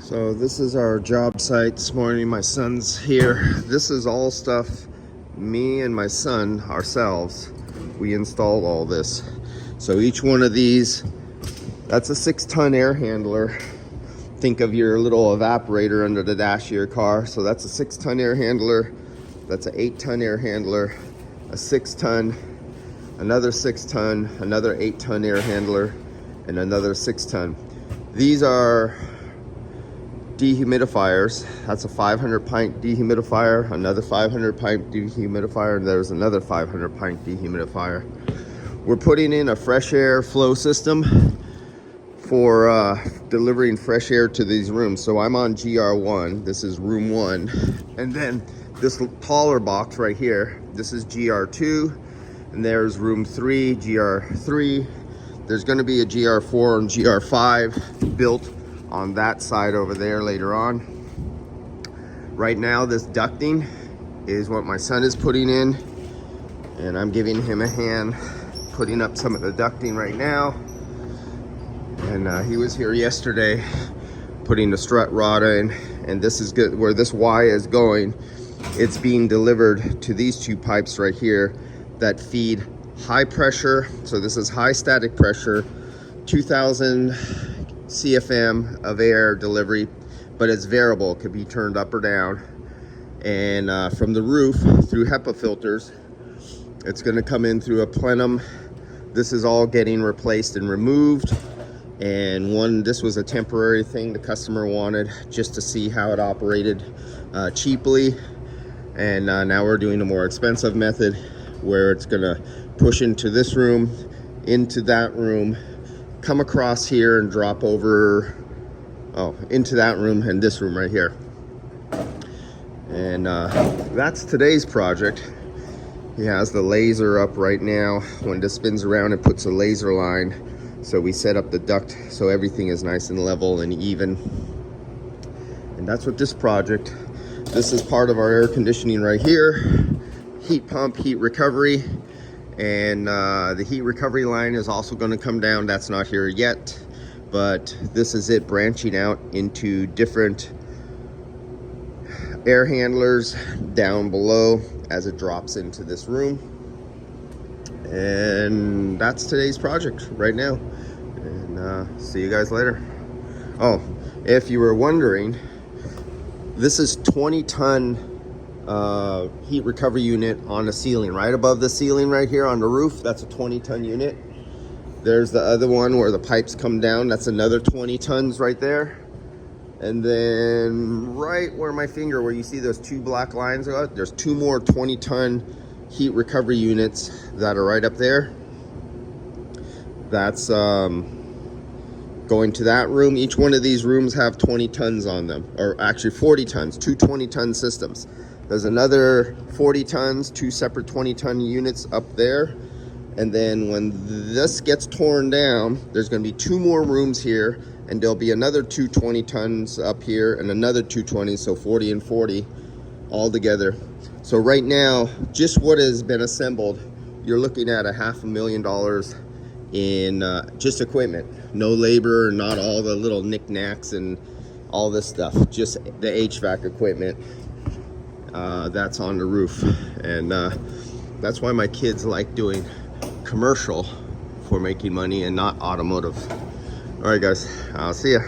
So this is our job site this morning. My son's here. This is all stuff me and my son ourselves, we installed all this. So each one of these, that's a 6-ton air handler. Think of your little evaporator under the dash of your car. So that's a 6-ton air handler. That's an 8-ton air handler, a 6-ton, another 6-ton, another 8-ton air handler, and another 6-ton. These are dehumidifiers. That's a 500-pint dehumidifier, another 500-pint dehumidifier, and there's another 500-pint dehumidifier. We're putting in a fresh air flow system for delivering fresh air to these rooms. So I'm on GR1, this is room 1, and then this taller box right here, this is GR2, and there's room 3, GR3. There's going to be a GR4 and GR5 built on that side over there later on. Right now this ducting is what my son is putting in, and I'm giving him a hand putting up some of the ducting right now. And he was here yesterday putting the strut rod in, and this is good where this Y is going. It's being delivered to these two pipes right here that feed high pressure. So this is high static pressure, 2000 CFM of air delivery, but it's variable. It could be turned up or down. And from the roof through HEPA filters, it's going to come in through a plenum. This is all getting replaced and removed. And this was a temporary thing the customer wanted just to see how it operated cheaply. And now we're doing a more expensive method where it's going to push into this room, into that room, come across here and drop over into that room and this room right here. And that's today's project. He has the laser up right now. When this spins around, it puts a laser line. So we set up the duct so everything is nice and level and even. And that's what this project. This is part of our air conditioning right here. Heat pump, heat recovery. And the heat recovery line is also going to come down. That's not here yet, but this is it branching out into different air handlers down below as it drops into this room. And that's today's project right now. And see you guys later. Oh, if you were wondering, this is 20-ton heat recovery unit on the ceiling, right above the ceiling right here on the roof. That's a 20-ton unit. There's the other one where the pipes come down. That's another 20 tons right there. And then right where my finger, where you see those two black lines are, there's two more 20-ton heat recovery units that are right up there. That's going to that room. Each one of these rooms have 20 tons on them, or actually 40 tons, two 20-ton systems. There's another 40 tons, two separate 20-ton units up there. And then when this gets torn down, there's going to be two more rooms here, and there'll be another two 20 tons up here and another 220, so 40 and 40 all together. So right now, just what has been assembled, you're looking at $500,000 in just equipment. No labor, not all the little knickknacks and all this stuff, just the HVAC equipment. That's on the roof, and that's why my kids like doing commercial for making money and not automotive. All right guys, I'll see ya.